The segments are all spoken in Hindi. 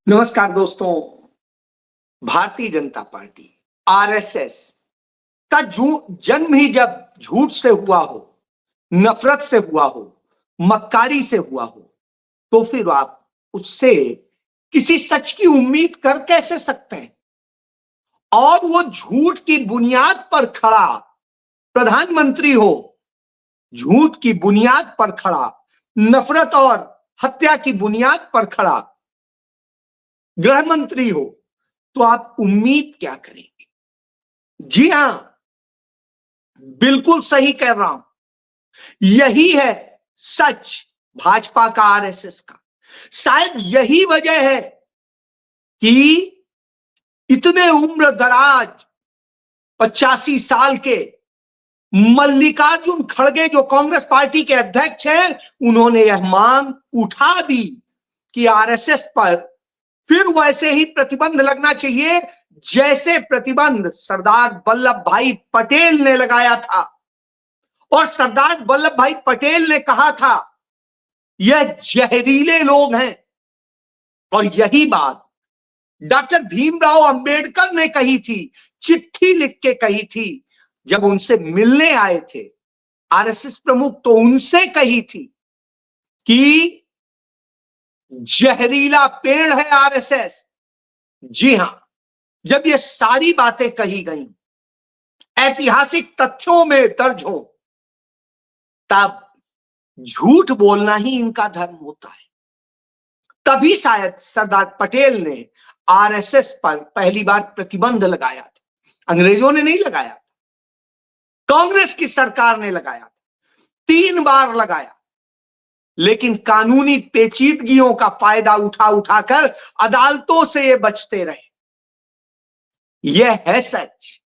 नमस्कार दोस्तों। भारतीय जनता पार्टी आरएसएस का जन्म ही जब झूठ से हुआ हो, नफरत से हुआ हो, मक्कारी से हुआ हो, तो फिर आप उससे किसी सच की उम्मीद कर कैसे सकते हैं? और वो झूठ की बुनियाद पर खड़ा प्रधानमंत्री हो, झूठ की बुनियाद पर खड़ा, नफरत और हत्या की बुनियाद पर खड़ा गृह मंत्री हो, तो आप उम्मीद क्या करेंगे? जी हां, बिल्कुल सही कह रहा हूं। यही है सच भाजपा का, आरएसएस का। शायद यही वजह है कि इतने उम्र दराज 85 साल के मल्लिकार्जुन खड़गे, जो कांग्रेस पार्टी के अध्यक्ष हैं, उन्होंने यह मांग उठा दी कि आरएसएस पर फिर वैसे ही प्रतिबंध लगना चाहिए जैसे प्रतिबंध सरदार वल्लभ भाई पटेल ने लगाया था। और सरदार वल्लभ भाई पटेल ने कहा था यह जहरीले लोग हैं। और यही बात डॉक्टर भीमराव अंबेडकर ने कही थी, चिट्ठी लिख के कही थी जब उनसे मिलने आए थे आरएसएस प्रमुख, तो उनसे कही थी कि जहरीला पेड़ है आरएसएस। जी हां, जब ये सारी बातें कही गई, ऐतिहासिक तथ्यों में दर्ज हो, तब झूठ बोलना ही इनका धर्म होता है। तभी शायद सरदार पटेल ने आरएसएस पर पहली बार प्रतिबंध लगाया था। अंग्रेजों ने नहीं लगाया, कांग्रेस की सरकार ने लगाया, 3 बार लगाया, लेकिन कानूनी पेचीदगियों का फायदा उठा उठाकर अदालतों से ये बचते रहे। यह है सच।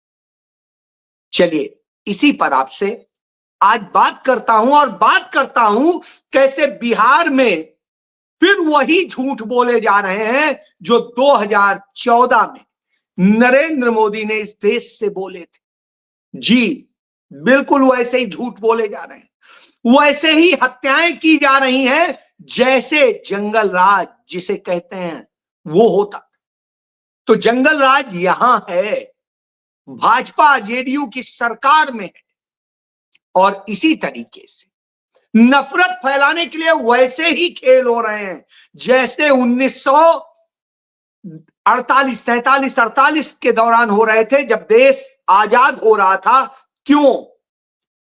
चलिए, इसी पर आपसे आज बात करता हूं, और बात करता हूं कैसे बिहार में फिर वही झूठ बोले जा रहे हैं जो 2014 में नरेंद्र मोदी ने इस देश से बोले थे। जी, बिल्कुल वैसे ही झूठ बोले जा रहे हैं, वैसे ही हत्याएं की जा रही हैं जैसे जंगल राज जिसे कहते हैं वो होता। तो जंगल राज यहां है, भाजपा जेडीयू की सरकार में है। और इसी तरीके से नफरत फैलाने के लिए वैसे ही खेल हो रहे हैं जैसे 1948 के दौरान हो रहे थे, जब देश आजाद हो रहा था। क्यों?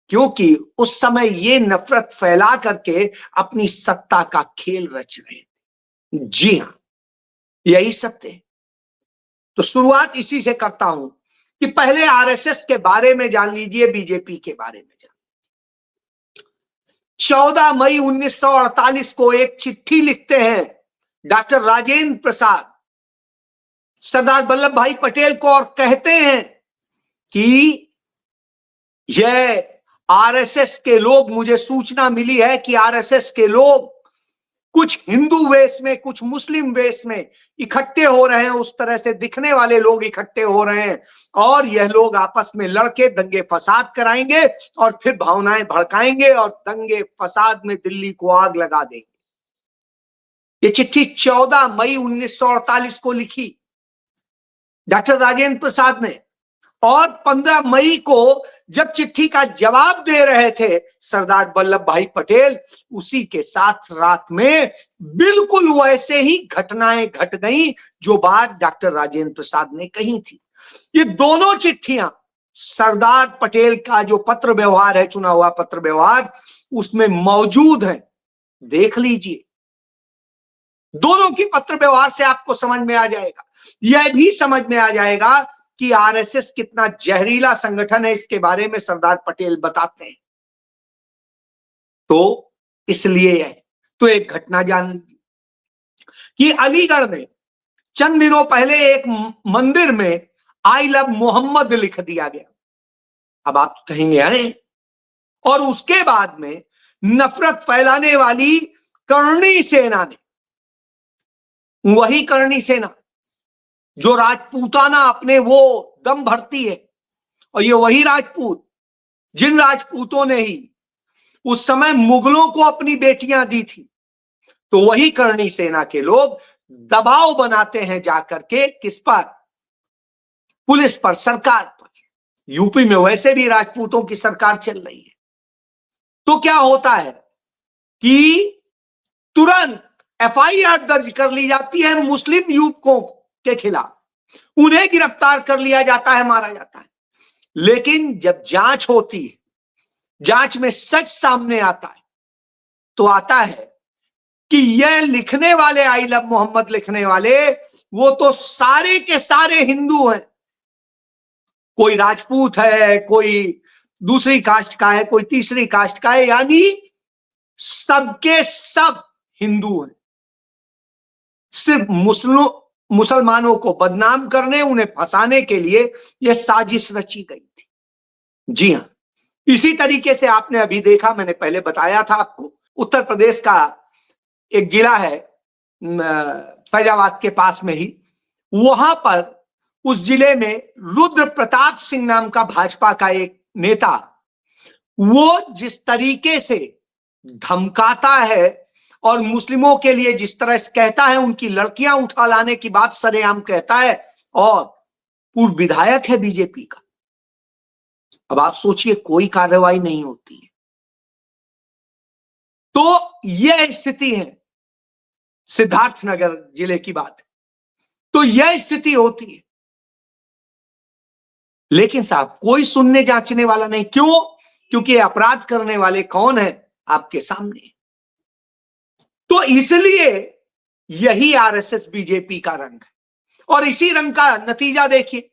क्योंकि उस समय ये नफरत फैला करके अपनी सत्ता का खेल रच रहे थे। जी हां, यही सत्य है। तो शुरुआत इसी से करता हूं कि पहले आरएसएस के बारे में जान लीजिए, बीजेपी के बारे में जान। 14 मई 1948 को एक चिट्ठी लिखते हैं डॉक्टर राजेंद्र प्रसाद सरदार वल्लभ भाई पटेल को, और कहते हैं कि यह आरएसएस के लोग, मुझे सूचना मिली है कि आरएसएस के लोग कुछ हिंदू वेश में, कुछ मुस्लिम वेश में इकट्ठे हो रहे हैं, उस तरह से दिखने वाले लोग इकट्ठे हो रहे हैं, और यह लोग आपस में लड़के दंगे फसाद कराएंगे और फिर भावनाएं भड़काएंगे और दंगे फसाद में दिल्ली को आग लगा देंगे। ये चिट्ठी 14 मई 1948 को लिखी डॉक्टर राजेंद्र प्रसाद ने, और 15 मई को जब चिट्ठी का जवाब दे रहे थे सरदार वल्लभ भाई पटेल, उसी के साथ रात में बिल्कुल वैसे ही घटनाएं घट गईं जो बात डॉक्टर राजेंद्र प्रसाद ने कही थी। ये दोनों चिट्ठियां सरदार पटेल का जो पत्र व्यवहार है, चुना हुआ पत्र व्यवहार, उसमें मौजूद है, देख लीजिए। दोनों की पत्र व्यवहार से आपको समझ में आ जाएगा, यह भी समझ में आ जाएगा कि आरएसएस कितना जहरीला संगठन है। इसके बारे में सरदार पटेल बताते हैं। तो इसलिए है, तो एक घटना जान लीजिए कि अलीगढ़ में चंद दिनों पहले एक मंदिर में आई लव मोहम्मद लिख दिया गया। अब आप कहेंगे आए, और उसके बाद में नफरत फैलाने वाली करणी सेना ने, वही करणी सेना जो राजपूताना अपने वो दम भरती है, और ये वही राजपूत जिन राजपूतों ने ही उस समय मुगलों को अपनी बेटियां दी थी, तो वही करणी सेना के लोग दबाव बनाते हैं जाकर के, किस पर? पुलिस पर, सरकार पर। यूपी में वैसे भी राजपूतों की सरकार चल रही है। तो क्या होता है कि तुरंत एफआईआर दर्ज कर ली जाती है मुस्लिम युवकों के खिलाफ, उन्हें गिरफ्तार कर लिया जाता है, मारा जाता है। लेकिन जब जांच होती है, जांच में सच सामने आता है, तो आता है कि यह लिखने वाले, आई लव मोहम्मद लिखने वाले, वो तो सारे के सारे हिंदू हैं। कोई राजपूत है, कोई दूसरी कास्ट का है, कोई तीसरी कास्ट का है, यानी सबके सब हिंदू हैं। सिर्फ मुसलमानों को बदनाम करने, उन्हें फंसाने के लिए यह साजिश रची गई थी। जी हां, इसी तरीके से आपने अभी देखा, मैंने पहले बताया था आपको, उत्तर प्रदेश का एक जिला है फैजाबाद के पास में ही, वहां पर उस जिले में रुद्र प्रताप सिंह नाम का भाजपा का एक नेता, वो जिस तरीके से धमकाता है और मुस्लिमों के लिए जिस तरह से कहता है, उनकी लड़कियां उठा लाने की बात सरेआम कहता है, और पूर्व विधायक है बीजेपी का। अब आप सोचिए, कोई कार्रवाई नहीं होती है। तो यह स्थिति है, सिद्धार्थनगर जिले की बात है। तो यह स्थिति होती है, लेकिन साहब कोई सुनने जांचने वाला नहीं। क्यों? क्योंकि अपराध करने वाले कौन है? आपके सामने। तो इसलिए यही आरएसएस बीजेपी का रंग है, और इसी रंग का नतीजा देखिए।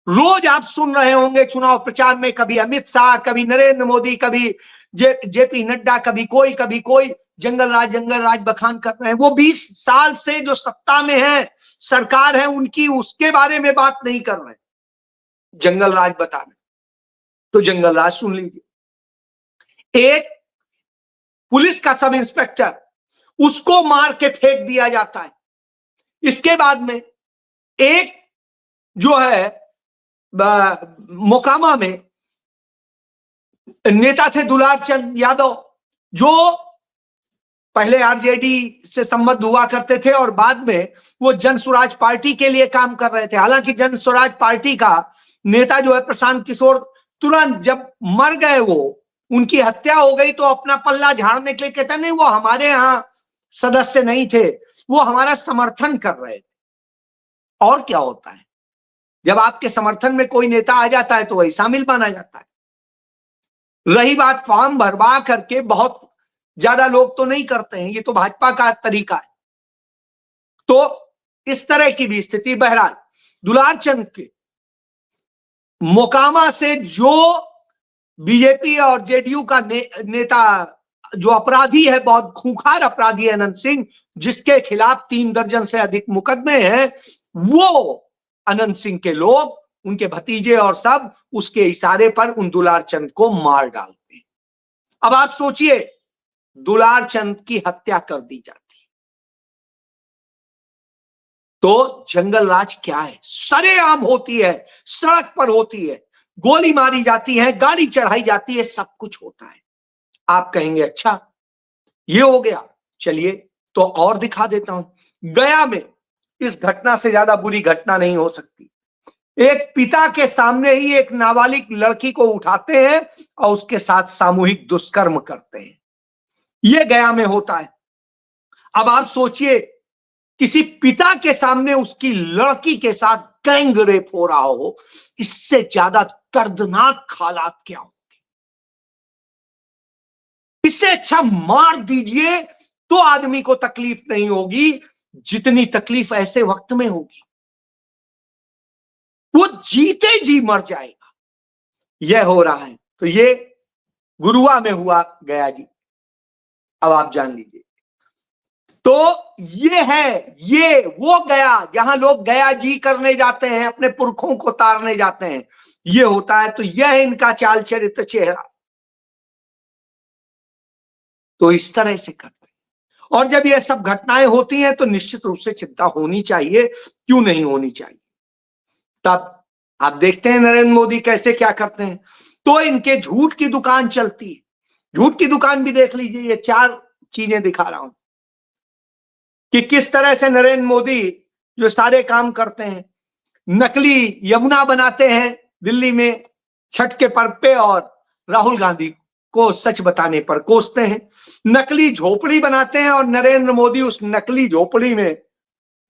रोज आप सुन रहे होंगे चुनाव प्रचार में, कभी अमित शाह, कभी नरेंद्र मोदी, कभी जेपी नड्डा, कभी कोई जंगल राज बखान कर रहे हैं। वो 20 साल से जो सत्ता में है, सरकार है उनकी, उसके बारे में बात नहीं कर रहे, जंगल राज बता रहे। तो जंगल राज सुन लीजिए। एक पुलिस का सब इंस्पेक्टर, उसको मार के फेंक दिया जाता है। इसके बाद में एक जो है मोकामा में नेता थे दुलार चंद यादव, जो पहले आरजेडी से संबद्ध हुआ करते थे और बाद में वो जन स्वराज पार्टी के लिए काम कर रहे थे। हालांकि जन स्वराज पार्टी का नेता जो है प्रशांत किशोर, तुरंत जब मर गए, वो उनकी हत्या हो गई, तो अपना पल्ला झाड़ने के लिए कहता नहीं, वो हमारे यहां सदस्य नहीं थे, वो हमारा समर्थन कर रहे थे। और क्या होता है, जब आपके समर्थन में कोई नेता आ जाता है तो वही शामिल माना जाता है। रही बात फॉर्म भरवा करके, बहुत ज्यादा लोग तो नहीं करते हैं, ये तो भाजपा का तरीका है। तो इस तरह की भी स्थिति। बहरहाल दुलारचंद के मोकामा से जो बीजेपी और जेडीयू का नेता, जो अपराधी है, बहुत खूंखार अपराधी है अनंत सिंह, जिसके खिलाफ 3 दर्जन से अधिक मुकदमे हैं, वो अनंत सिंह के लोग, उनके भतीजे और सब, उसके इशारे पर उन दुलारचंद को मार डालते हैं। अब आप सोचिए, दुलारचंद की हत्या कर दी जाती, तो जंगल राज क्या है? सरेआम होती है, सड़क पर होती है, गोली मारी जाती है, गाड़ी चढ़ाई जाती है, सब कुछ होता है। आप कहेंगे अच्छा ये हो गया, चलिए तो और दिखा देता हूं। गया में इस घटना से ज्यादा बुरी घटना नहीं हो सकती। एक पिता के सामने ही एक नाबालिग लड़की को उठाते हैं और उसके साथ सामूहिक दुष्कर्म करते हैं। यह गया में होता है। अब आप सोचिए, किसी पिता के सामने उसकी लड़की के साथ गैंग रेप हो रहा हो, इससे ज्यादा दर्दनाक हालात क्या होंगे? इससे अच्छा मार दीजिए तो आदमी को तकलीफ नहीं होगी, जितनी तकलीफ ऐसे वक्त में होगी। वो जीते जी मर जाएगा। यह हो रहा है। तो ये गुरुआ में हुआ गया जी। अब आप जान लीजिए। तो ये है, ये वो गया जहां लोग गया जी करने जाते हैं, अपने पुरखों को तारने जाते हैं। ये होता है। तो यह है इनका चाल चरित्र, चेहरा। तो इस तरह से करते हैं। और जब ये सब घटनाएं होती हैं तो निश्चित रूप से चिंता होनी चाहिए। क्यों नहीं होनी चाहिए? तब आप देखते हैं नरेंद्र मोदी कैसे क्या करते हैं। तो इनके झूठ की दुकान चलती है। झूठ की दुकान भी देख लीजिए, ये 4 चीजें दिखा रहा हूं। कि किस तरह से नरेंद्र मोदी जो सारे काम करते हैं, नकली यमुना बनाते हैं दिल्ली में छठ के पर्व पे और राहुल गांधी को सच बताने पर कोसते हैं, नकली झोपड़ी बनाते हैं और नरेंद्र मोदी उस नकली झोपड़ी में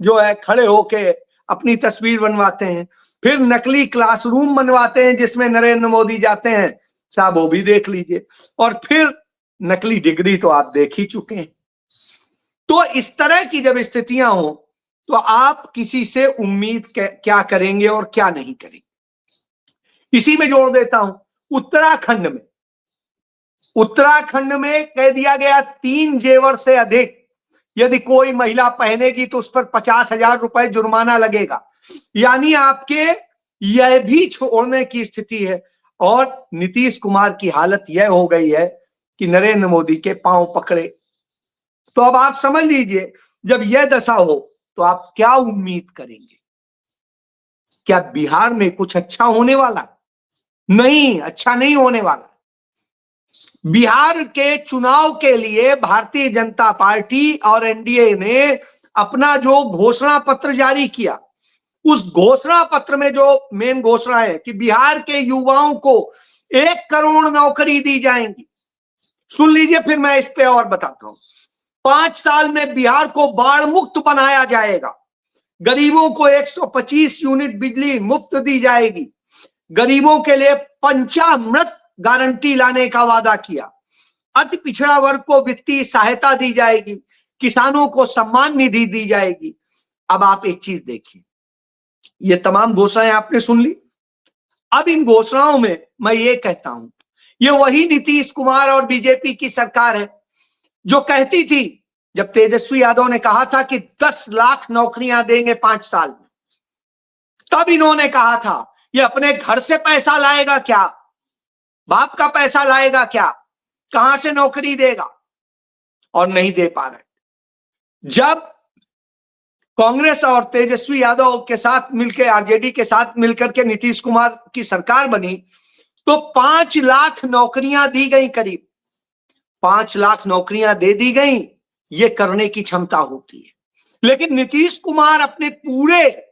जो है खड़े होके अपनी तस्वीर बनवाते हैं, फिर नकली क्लासरूम बनवाते हैं जिसमें नरेंद्र मोदी जाते हैं, साहब वो भी देख लीजिए, और फिर नकली डिग्री तो आप देख ही चुके हैं। तो इस तरह की जब स्थितियां हो तो आप किसी से उम्मीद क्या करेंगे और क्या नहीं करेंगे। इसी में जोड़ देता हूं, उत्तराखंड में कह दिया गया 3 जेवर से अधिक यदि कोई महिला पहनेगी तो उस पर 50,000 रुपए जुर्माना लगेगा। यानी आपके यह भी छोड़ने की स्थिति है। और नीतीश कुमार की हालत यह हो गई है कि नरेंद्र मोदी के पांव पकड़े। तो अब आप समझ लीजिए, जब यह दशा हो तो आप क्या उम्मीद करेंगे? क्या बिहार में कुछ अच्छा होने वाला? नहीं, अच्छा नहीं होने वाला। बिहार के चुनाव के लिए भारतीय जनता पार्टी और एनडीए ने अपना जो घोषणा पत्र जारी किया, उस घोषणा पत्र में जो मेन घोषणा है कि बिहार के युवाओं को 1 करोड़ नौकरी दी जाएंगी। सुन लीजिए, फिर मैं इस पे और बताता हूं। 5 साल में बिहार को बाढ़ मुक्त बनाया जाएगा, गरीबों को 125 यूनिट बिजली मुफ्त दी जाएगी, गरीबों के लिए पंचामृत गारंटी लाने का वादा किया, अति पिछड़ा वर्ग को वित्तीय सहायता दी जाएगी, किसानों को सम्मान निधि दी जाएगी। अब आप एक चीज देखिए, ये तमाम घोषणाएं आपने सुन ली। अब इन घोषणाओं में मैं ये कहता हूं, ये वही नीतीश कुमार और बीजेपी की सरकार है जो कहती थी, जब तेजस्वी यादव ने कहा था कि 10 लाख नौकरियां देंगे 5 साल में, तब इन्होंने कहा था ये अपने घर से पैसा लाएगा क्या, बाप का पैसा लाएगा क्या, कहां से नौकरी देगा, और नहीं दे पा रहे। जब कांग्रेस और तेजस्वी यादव के साथ मिलकर, आरजेडी के साथ मिलकर के नीतीश कुमार की सरकार बनी तो 5 लाख नौकरियां दी गई, करीब 5 लाख नौकरियां दे दी गई। ये करने की क्षमता होती है, लेकिन नीतीश कुमार अपने पूरे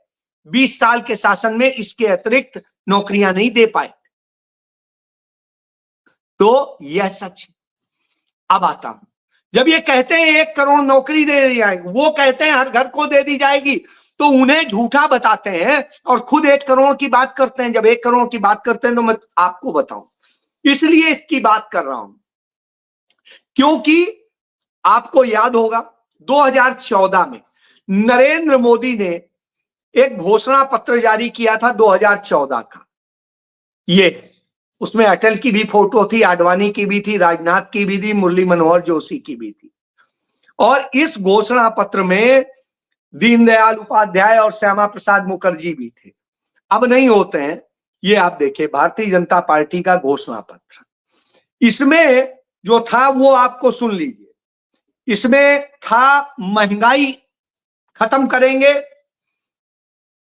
20 साल के शासन में इसके अतिरिक्त नौकरियां नहीं दे पाए। तो यह सच है। अब आता हूं, जब ये कहते हैं 1 करोड़ नौकरी दे दी जाएगी, वो कहते हैं हर घर को दे दी जाएगी, तो उन्हें झूठा बताते हैं और खुद 1 करोड़ की बात करते हैं। जब 1 करोड़ की बात करते हैं तो मैं आपको बताऊं, इसलिए इसकी बात कर रहा हूं क्योंकि आपको याद होगा 2014 में नरेंद्र मोदी ने एक घोषणा पत्र जारी किया था 2014 का। ये उसमें अटल की भी फोटो थी, आडवाणी की भी थी, राजनाथ की भी थी, मुरली मनोहर जोशी की भी थी। और इस घोषणा पत्र में दीनदयाल उपाध्याय और श्यामा प्रसाद मुखर्जी भी थे। अब नहीं होते हैं। ये आप देखिए, भारतीय जनता पार्टी का घोषणा पत्र, इसमें जो था वो आपको सुन लीजिए। इसमें था महंगाई खत्म करेंगे,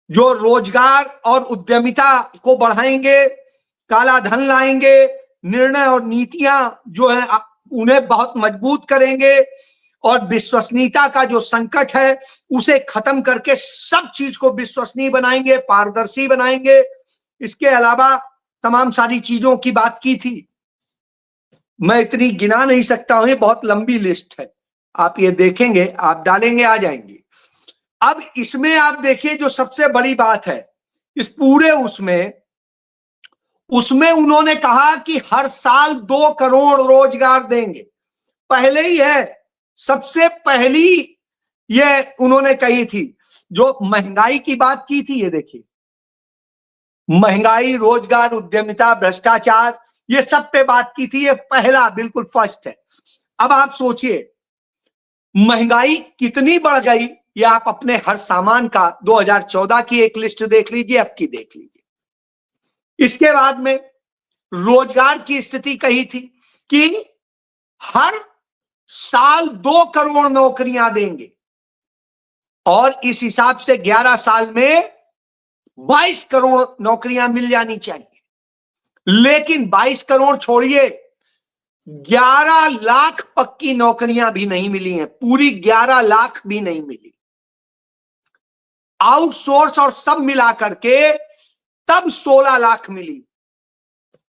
जो रोजगार और उद्यमिता को बढ़ाएंगे, काला धन लाएंगे, निर्णय और नीतियां जो है उन्हें बहुत मजबूत करेंगे, और विश्वसनीयता का जो संकट है उसे खत्म करके सब चीज को विश्वसनीय बनाएंगे, पारदर्शी बनाएंगे। इसके अलावा तमाम सारी चीजों की बात की थी, मैं इतनी गिना नहीं सकता हूं, ये बहुत लंबी लिस्ट है। आप ये देखेंगे, आप डालेंगे, आ जाएंगे। अब इसमें आप देखिए, जो सबसे बड़ी बात है इस पूरे उसमें उन्होंने कहा कि हर साल 2 करोड़ रोजगार देंगे। पहले ही है, सबसे पहली ये उन्होंने कही थी। जो महंगाई की बात की थी, ये देखिए, महंगाई, रोजगार, उद्यमिता, भ्रष्टाचार, ये सब पे बात की थी। ये पहला बिल्कुल फर्स्ट है। अब आप सोचिए महंगाई कितनी बढ़ गई, ये आप अपने हर सामान का 2014 की एक लिस्ट देख लीजिए, अब की देख लीजिए। इसके बाद में रोजगार की स्थिति कही थी कि हर साल 2 करोड़ नौकरियां देंगे, और इस हिसाब से 11 साल में 22 करोड़ नौकरियां मिल जानी चाहिए। लेकिन 22 करोड़ छोड़िए, 11 लाख पक्की नौकरियां भी नहीं मिली हैं, पूरी 11 लाख भी नहीं मिली, आउटसोर्स और सब मिला करके तब 16 लाख मिली।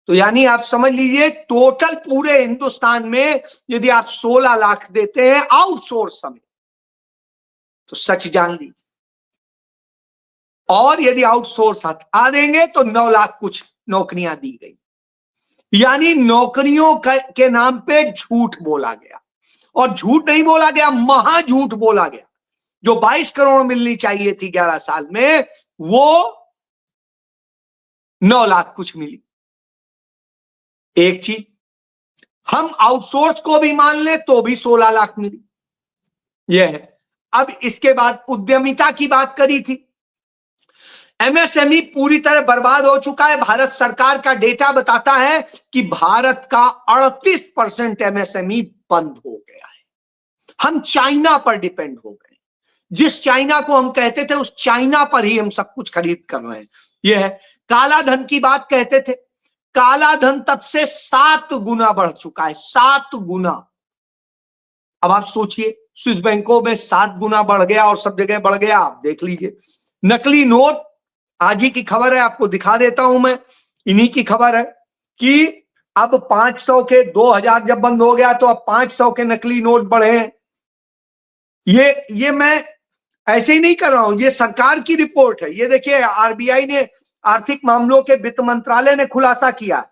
तो यानी आप समझ लीजिए टोटल पूरे हिंदुस्तान में यदि आप 16 लाख देते हैं आउटसोर्स समेत, तो सच जान लीजिए, और यदि आउटसोर्स हटा देंगे तो 9 लाख कुछ नौकरियां दी गई। यानी नौकरियों के नाम पे झूठ बोला गया, और झूठ नहीं बोला गया, महा झूठ बोला गया। जो 22 करोड़ मिलनी चाहिए थी 11 साल में, वो 9 लाख कुछ मिली। एक चीज हम आउटसोर्स को भी मान ले तो भी 16 लाख मिली, यह है। अब इसके बाद उद्यमिता की बात करी थी, एमएसएमई पूरी तरह बर्बाद हो चुका है। भारत सरकार का डेटा बताता है कि भारत का 38% एमएसएमई बंद हो गया है। हम चाइना पर डिपेंड हो गए, जिस चाइना को हम कहते थे उस चाइना पर ही हम सब कुछ खरीद कर रहे हैं। यह है। काला धन की बात कहते थे, काला धन तब से 7 गुना बढ़ चुका है, 7 गुना। अब आप सोचिए, स्विस बैंकों में 7 गुना बढ़ गया और सब जगह बढ़ गया। आप देख लीजिए नकली नोट, आज ही की खबर है, आपको दिखा देता हूं मैं, इन्हीं की खबर है कि अब 500 के 2000 जब बंद हो गया तो अब 500 के नकली नोट बढ़े हैं। ये मैं ऐसे ही नहीं कर रहा हूं, ये सरकार की रिपोर्ट है। ये देखिए आरबीआई ने, आर्थिक मामलों के वित्त मंत्रालय ने खुलासा किया,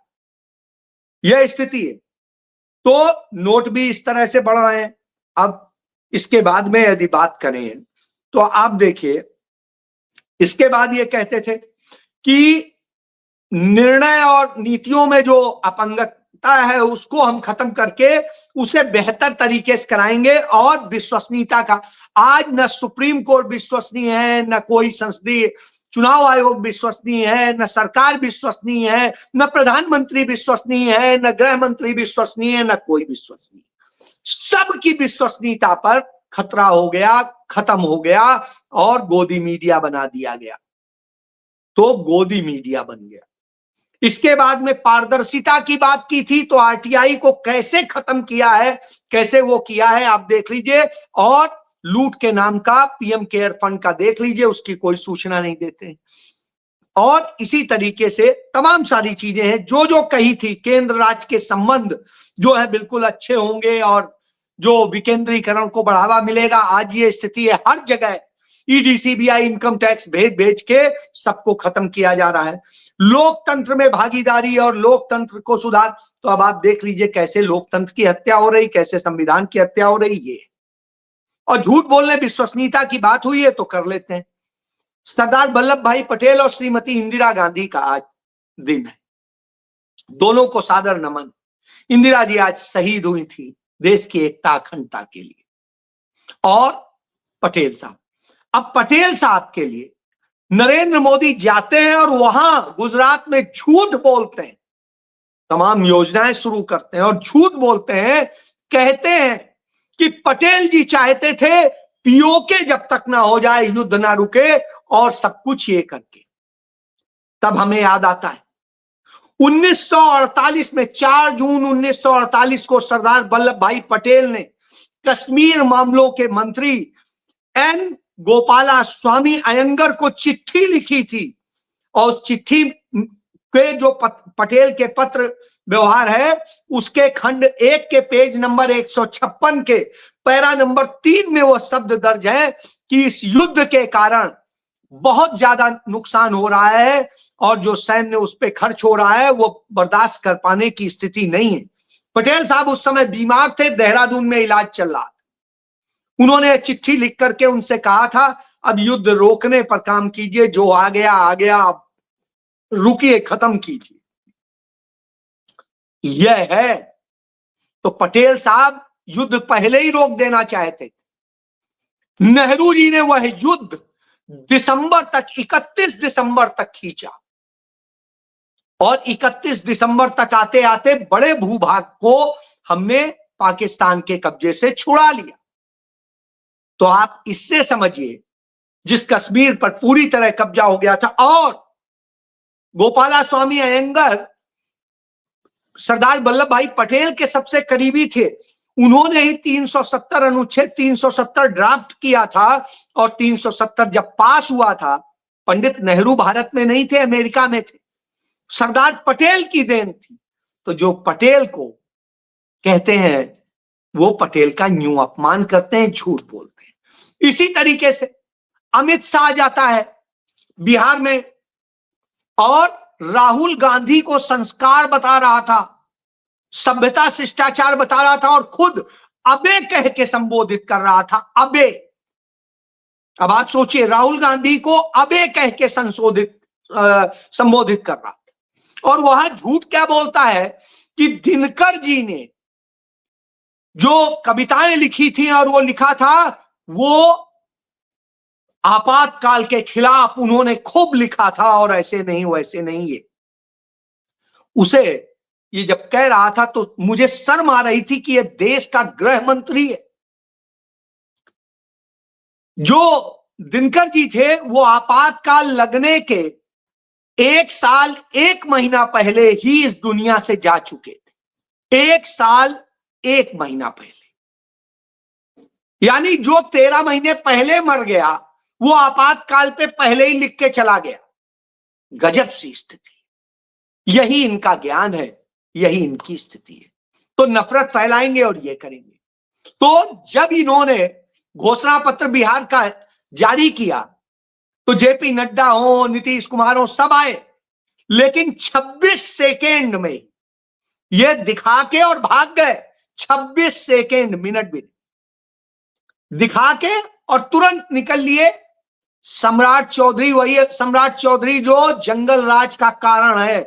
यह स्थिति है। तो नोट भी इस तरह से बढ़ रहे हैं। अब इसके बाद में यदि बात करें तो आप देखिए, इसके बाद ये कहते थे कि निर्णय और नीतियों में जो अपंगता है उसको हम खत्म करके उसे बेहतर तरीके से कराएंगे, और विश्वसनीयता का, आज न सुप्रीम कोर्ट विश्वसनीय है, न कोई संसदीय चुनाव आयोग विश्वसनीय है, न सरकार विश्वसनीय है, न प्रधानमंत्री विश्वसनीय है, न गृह मंत्री विश्वसनीय है, न कोई विश्वसनीय। सबकी विश्वसनीयता पर खतरा हो गया, खत्म हो गया, और गोदी मीडिया बना दिया गया। तो गोदी मीडिया बन गया। इसके बाद में पारदर्शिता की बात की थी, तो आरटीआई को कैसे खत्म किया है, कैसे वो किया है आप देख लीजिए, और लूट के नाम का पीएम केयर फंड का देख लीजिए, उसकी कोई सूचना नहीं देते। और इसी तरीके से तमाम सारी चीजें हैं जो जो कही थी, केंद्र राज्य के संबंध जो है बिल्कुल अच्छे होंगे, और जो विकेंद्रीकरण को बढ़ावा मिलेगा। आज ये स्थिति है, हर जगह ईडी सीबीआई इनकम टैक्स भेज भेज के सबको खत्म किया जा रहा है। लोकतंत्र में भागीदारी और लोकतंत्र को सुधार, तो अब आप देख लीजिए कैसे लोकतंत्र की हत्या हो रही, कैसे संविधान की हत्या हो रही। ये और झूठ बोलने, विश्वसनीयता की बात हुई है तो कर लेते हैं। सरदार वल्लभ भाई पटेल और श्रीमती इंदिरा गांधी का आज दिन है, दोनों को सादर नमन। इंदिरा जी आज शहीद हुई थी देश की एकता अखंडता के लिए, और पटेल साहब, अब पटेल साहब के लिए नरेंद्र मोदी जाते हैं और वहां गुजरात में झूठ बोलते हैं, तमाम योजनाएं शुरू करते हैं और झूठ बोलते हैं, कहते हैं कि पटेल जी चाहते थे पीओके जब तक ना हो जाए, युद्ध ना रुके, और सब कुछ ये करके। तब हमें याद आता है 1948 में, 4 जून 1948 को सरदार वल्लभ भाई पटेल ने कश्मीर मामलों के मंत्री एन गोपाला स्वामी अयंगर को चिट्ठी लिखी थी, और उस चिट्ठी के जो पटेल के पत्र व्यवहार है उसके खंड 1 के पेज नंबर 156 के पैरा नंबर 3 में वो शब्द दर्ज है कि इस युद्ध के कारण बहुत ज्यादा नुकसान हो रहा है, और जो सैन्य उस पर खर्च हो रहा है वो बर्दाश्त कर पाने की स्थिति नहीं है। पटेल साहब उस समय बीमार थे, देहरादून में इलाज चल रहा था। उन्होंने चिट्ठी लिख करके उनसे कहा था अब युद्ध रोकने पर काम कीजिए, जो आ गया आ गया, अब रुकिए, खत्म कीजिए। यह है। तो पटेल साहब युद्ध पहले ही रोक देना चाहते थे। नेहरू जी ने वह युद्ध दिसंबर तक, 31 दिसंबर तक खींचा, और 31 दिसंबर तक आते आते बड़े भूभाग को हमने पाकिस्तान के कब्जे से छुड़ा लिया। तो आप इससे समझिए, जिस कश्मीर पर पूरी तरह कब्जा हो गया था, और गोपाला स्वामी अयंगर सरदार वल्लभ भाई पटेल के सबसे करीबी थे, उन्होंने ही 370 अनुच्छेद 370 ड्राफ्ट किया था, और 370 जब पास हुआ था, पंडित नेहरू भारत में नहीं थे, अमेरिका में थे, सरदार पटेल की देन थी। तो जो पटेल को कहते हैं वो पटेल का यूं अपमान करते हैं, झूठ बोलते हैं। इसी तरीके से अमित शाह जाता है बिहार में और राहुल गांधी को संस्कार बता रहा था, सभ्यता शिष्टाचार बता रहा था, और खुद अबे कह के संबोधित कर रहा था, अबे। अब आप सोचिए, राहुल गांधी को अबे कह के संबोधित कर रहा था। और वहां झूठ क्या बोलता है कि दिनकर जी ने जो कविताएं लिखी थी और वो लिखा था, वो आपातकाल के खिलाफ उन्होंने खूब लिखा था, और ऐसे नहीं वैसे नहीं। ये उसे ये जब कह रहा था तो मुझे शर्म आ रही थी कि ये देश का गृह मंत्री है। जो दिनकर जी थे वो आपातकाल लगने के 1 साल 1 महीना पहले ही इस दुनिया से जा चुके थे। 1 साल 1 महीना पहले, यानी जो 13 महीने पहले मर गया वो आपातकाल पे पहले ही लिख के चला गया। गजब सी स्थिति। यही इनका ज्ञान है, यही इनकी स्थिति है। तो नफरत फैलाएंगे और ये करेंगे। तो जब इन्होंने घोषणा पत्र बिहार का जारी किया तो जेपी नड्डा हो, नीतीश कुमार हो, सब आए, लेकिन 26 सेकेंड में ये दिखा के और भाग गए। 26 सेकेंड, मिनट भी दिखा के और तुरंत निकल लिए। सम्राट चौधरी, वही सम्राट चौधरी जो जंगल राज का कारण है,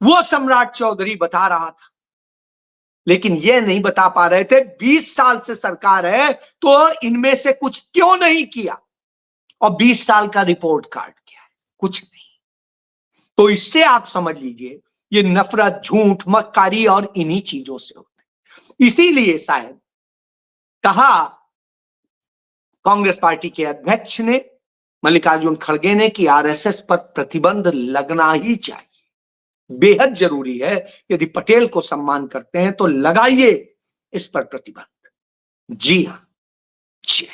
वो सम्राट चौधरी बता रहा था, लेकिन ये नहीं बता पा रहे थे 20 साल से सरकार है तो इनमें से कुछ क्यों नहीं किया, और 20 साल का रिपोर्ट कार्ड क्या है, कुछ नहीं। तो इससे आप समझ लीजिए ये नफरत, झूठ, मक्कारी और इन्हीं चीजों से होते हैं। इसीलिए शायद कहा कांग्रेस पार्टी के अध्यक्ष ने, मल्लिकार्जुन खड़गे ने, कि आरएसएस पर प्रतिबंध लगना ही चाहिए, बेहद जरूरी है। यदि पटेल को सम्मान करते हैं तो लगाइए इस पर प्रतिबंध। जी हां, जय।